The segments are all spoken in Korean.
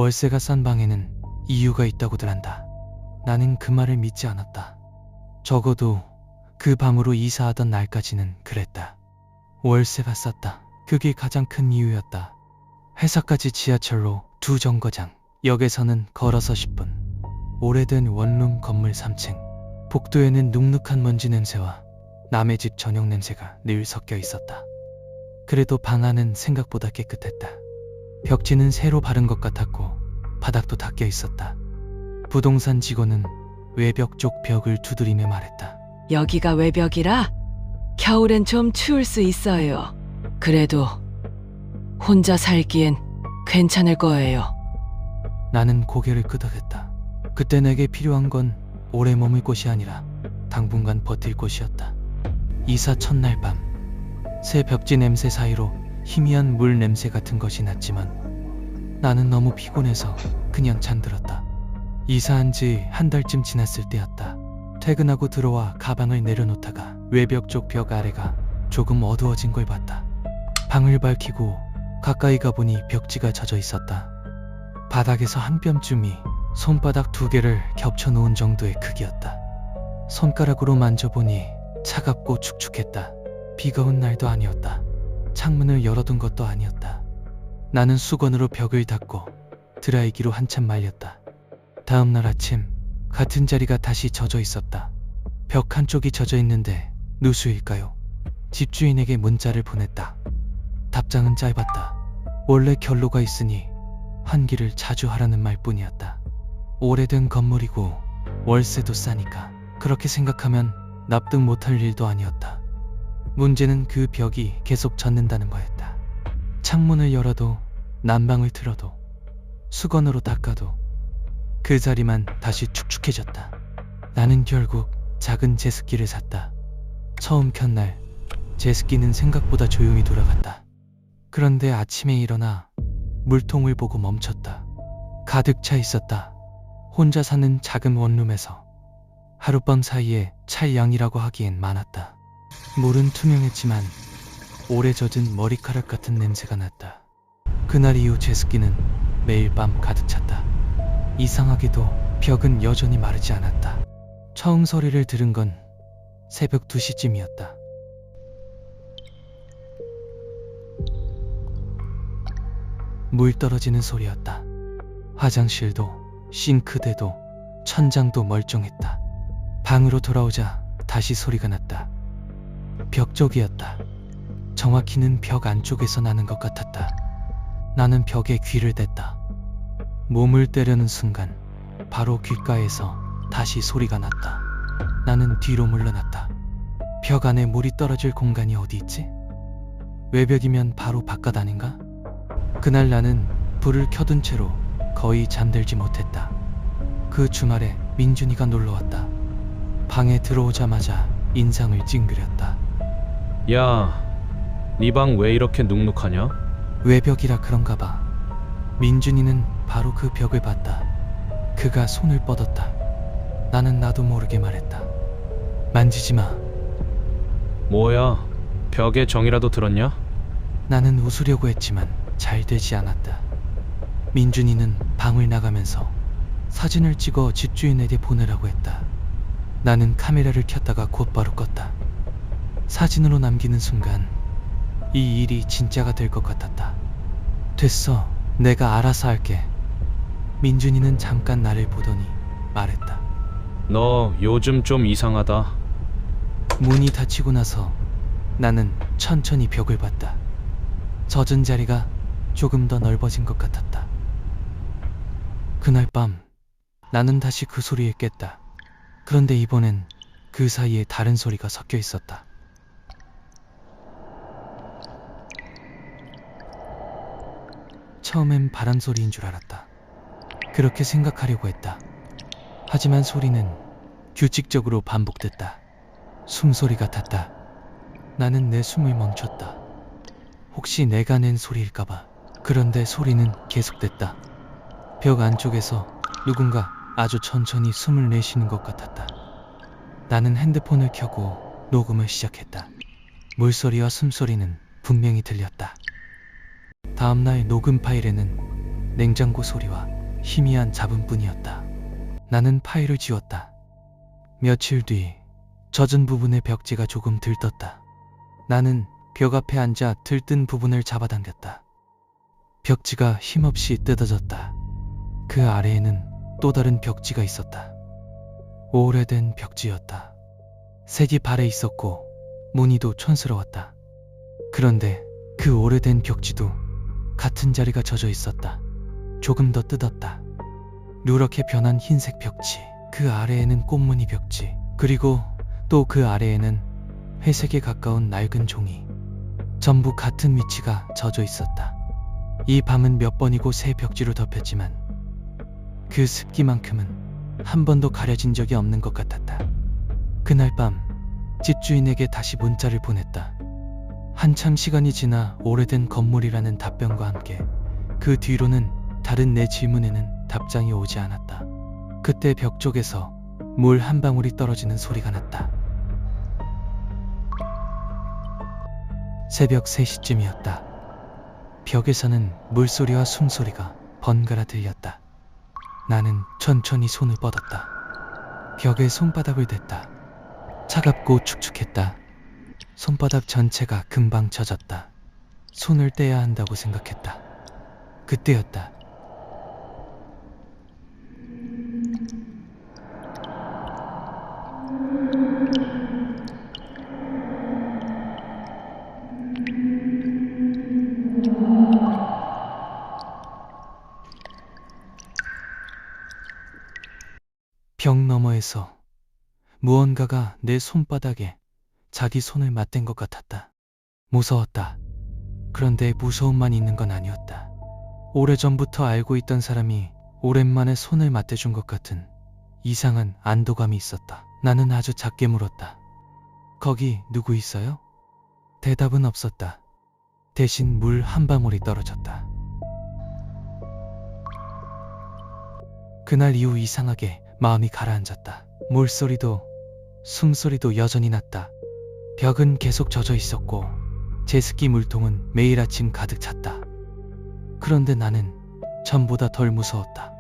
월세가 싼 방에는 이유가 있다고들 한다. 나는 그 말을 믿지 않았다. 적어도 그 방으로 이사하던 날까지는 그랬다. 월세가 쌌다. 그게 가장 큰 이유였다. 회사까지 지하철로 2정거장, 역에서는 걸어서 10분. 오래된 원룸 건물 3층. 복도에는 눅눅한 먼지 냄새와 남의 집 저녁 냄새가 늘 섞여 있었다. 그래도 방 안은 생각보다 깨끗했다. 벽지는 새로 바른 것 같았고 바닥도 닦여 있었다. 부동산 직원은 외벽 쪽 벽을 두드리며 말했다. 여기가 외벽이라 겨울엔 좀 추울 수 있어요. 그래도 혼자 살기엔 괜찮을 거예요. 나는 고개를 끄덕였다. 그때 내게 필요한 건 오래 머물 곳이 아니라 당분간 버틸 곳이었다. 이사 첫날 밤, 새 벽지 냄새 사이로 희미한 물 냄새 같은 것이 났지만 나는 너무 피곤해서 그냥 잠들었다. 이사한 지 한 달쯤 지났을 때였다. 퇴근하고 들어와 가방을 내려놓다가 외벽 쪽 벽 아래가 조금 어두워진 걸 봤다. 방을 밝히고 가까이 가보니 벽지가 젖어 있었다. 바닥에서 한 뼘쯤이 손바닥 2개를 겹쳐 놓은 정도의 크기였다. 손가락으로 만져보니 차갑고 축축했다. 비가 온 날도 아니었다. 창문을 열어둔 것도 아니었다. 나는 수건으로 벽을 닦고 드라이기로 한참 말렸다. 다음 날 아침 같은 자리가 다시 젖어 있었다. 벽 한쪽이 젖어 있는데 누수일까요? 집주인에게 문자를 보냈다. 답장은 짧았다. 원래 결로가 있으니 환기를 자주 하라는 말뿐이었다. 오래된 건물이고 월세도 싸니까 그렇게 생각하면 납득 못할 일도 아니었다. 문제는 그 벽이 계속 젖는다는 거였다. 창문을 열어도 난방을 틀어도 수건으로 닦아도 그 자리만 다시 축축해졌다. 나는 결국 작은 제습기를 샀다. 처음 켠 날 제습기는 생각보다 조용히 돌아갔다. 그런데 아침에 일어나 물통을 보고 멈췄다. 가득 차 있었다. 혼자 사는 작은 원룸에서 하룻밤 사이에 찰 양이라고 하기엔 많았다. 물은 투명했지만 오래 젖은 머리카락 같은 냄새가 났다. 그날 이후 제습기는 매일 밤 가득 찼다. 이상하게도 벽은 여전히 마르지 않았다. 처음 소리를 들은 건 새벽 2시쯤이었다. 물 떨어지는 소리였다. 화장실도 싱크대도 천장도 멀쩡했다. 방으로 돌아오자 다시 소리가 났다. 벽 쪽이었다. 정확히는 벽 안쪽에서 나는 것 같았다. 나는 벽에 귀를 댔다. 몸을 때려는 순간 바로 귓가에서 다시 소리가 났다. 나는 뒤로 물러났다. 벽 안에 물이 떨어질 공간이 어디 있지? 외벽이면 바로 바깥 아닌가? 그날 나는 불을 켜둔 채로 거의 잠들지 못했다. 그 주말에 민준이가 놀러왔다. 방에 들어오자마자 인상을 찡그렸다. 야, 네 방 왜 이렇게 눅눅하냐? 외벽이라 그런가 봐. 민준이는 바로 그 벽을 봤다. 그가 손을 뻗었다. 나는 나도 모르게 말했다. 만지지 마. 뭐야, 벽에 정이라도 들었냐? 나는 웃으려고 했지만 잘 되지 않았다. 민준이는 방을 나가면서 사진을 찍어 집주인에게 보내라고 했다. 나는 카메라를 켰다가 곧바로 껐다. 사진으로 남기는 순간 이 일이 진짜가 될 것 같았다. 됐어, 내가 알아서 할게. 민준이는 잠깐 나를 보더니 말했다. 너 요즘 좀 이상하다. 문이 닫히고 나서 나는 천천히 벽을 봤다. 젖은 자리가 조금 더 넓어진 것 같았다. 그날 밤 나는 다시 그 소리에 깼다. 그런데 이번엔 그 사이에 다른 소리가 섞여 있었다. 처음엔 바람 소리인 줄 알았다. 그렇게 생각하려고 했다. 하지만 소리는 규칙적으로 반복됐다. 숨소리 같았다. 나는 내 숨을 멈췄다. 혹시 내가 낸 소리일까봐. 그런데 소리는 계속됐다. 벽 안쪽에서 누군가 아주 천천히 숨을 내쉬는 것 같았다. 나는 핸드폰을 켜고 녹음을 시작했다. 물소리와 숨소리는 분명히 들렸다. 다음날 녹음 파일에는 냉장고 소리와 희미한 잡음뿐이었다. 나는 파일을 지웠다. 며칠 뒤 젖은 부분의 벽지가 조금 들떴다. 나는 벽 앞에 앉아 들뜬 부분을 잡아당겼다. 벽지가 힘없이 뜯어졌다. 그 아래에는 또 다른 벽지가 있었다. 오래된 벽지였다. 색이 발에 있었고 무늬도 촌스러웠다. 그런데 그 오래된 벽지도 같은 자리가 젖어 있었다. 조금 더 뜯었다. 누렇게 변한 흰색 벽지, 그 아래에는 꽃무늬 벽지, 그리고 또 그 아래에는 회색에 가까운 낡은 종이. 전부 같은 위치가 젖어 있었다. 이 방은 몇 번이고 새 벽지로 덮였지만 그 습기만큼은 한 번도 가려진 적이 없는 것 같았다. 그날 밤 집주인에게 다시 문자를 보냈다. 한참 시간이 지나 오래된 건물이라는 답변과 함께 그 뒤로는 다른 내 질문에는 답장이 오지 않았다. 그때 벽 쪽에서 물 한 방울이 떨어지는 소리가 났다. 새벽 3시쯤이었다. 벽에서는 물소리와 숨소리가 번갈아 들렸다. 나는 천천히 손을 뻗었다. 벽에 손바닥을 댔다. 차갑고 축축했다. 손바닥 전체가 금방 젖었다. 손을 떼야 한다고 생각했다. 그때였다. 벽 너머에서 무언가가 내 손바닥에 자기 손을 맞댄 것 같았다. 무서웠다. 그런데 무서움만 있는 건 아니었다. 오래전부터 알고 있던 사람이 오랜만에 손을 맞대준 것 같은 이상한 안도감이 있었다. 나는 아주 작게 물었다. 거기 누구 있어요? 대답은 없었다. 대신 물 한 방울이 떨어졌다. 그날 이후 이상하게 마음이 가라앉았다. 물소리도 숨소리도 여전히 났다. 벽은 계속 젖어 있었고 제습기 물통은 매일 아침 가득 찼다. 그런데 나는 전보다 덜 무서웠다.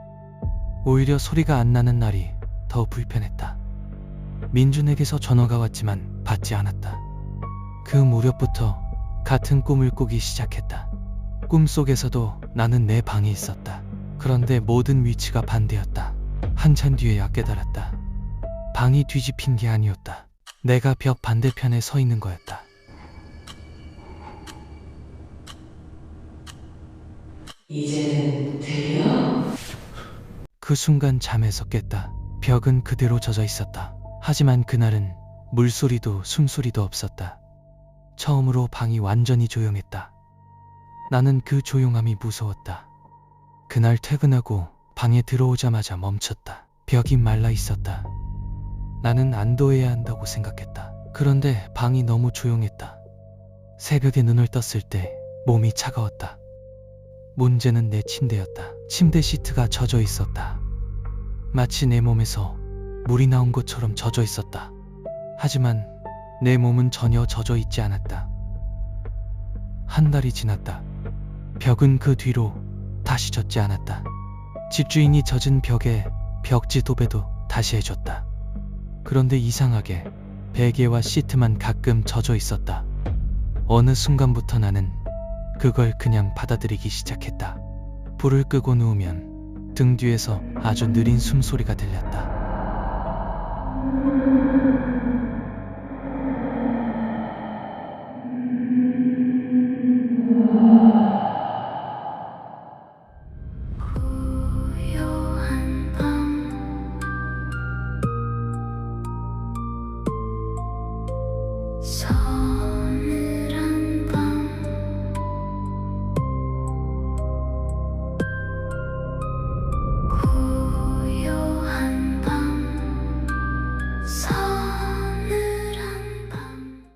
오히려 소리가 안 나는 날이 더 불편했다. 민준에게서 전화가 왔지만 받지 않았다. 그 무렵부터 같은 꿈을 꾸기 시작했다. 꿈속에서도 나는 내 방에 있었다. 그런데 모든 위치가 반대였다. 한참 뒤에야 깨달았다. 방이 뒤집힌 게 아니었다. 내가 벽 반대편에 서 있는 거였다. 이제는 들려? 그 순간 잠에서 깼다. 벽은 그대로 젖어 있었다. 하지만 그날은 물소리도 숨소리도 없었다. 처음으로 방이 완전히 조용했다. 나는 그 조용함이 무서웠다. 그날 퇴근하고 방에 들어오자마자 멈췄다. 벽이 말라 있었다. 나는 안도해야 한다고 생각했다. 그런데 방이 너무 조용했다. 새벽에 눈을 떴을 때 몸이 차가웠다. 문제는 내 침대였다. 침대 시트가 젖어 있었다. 마치 내 몸에서 물이 나온 것처럼 젖어 있었다. 하지만 내 몸은 전혀 젖어 있지 않았다. 한 달이 지났다. 벽은 그 뒤로 다시 젖지 않았다. 집주인이 젖은 벽에 벽지 도배도 다시 해줬다. 그런데 이상하게 베개와 시트만 가끔 젖어 있었다. 어느 순간부터 나는 그걸 그냥 받아들이기 시작했다. 불을 끄고 누우면 등 뒤에서 아주 느린 숨소리가 들렸다.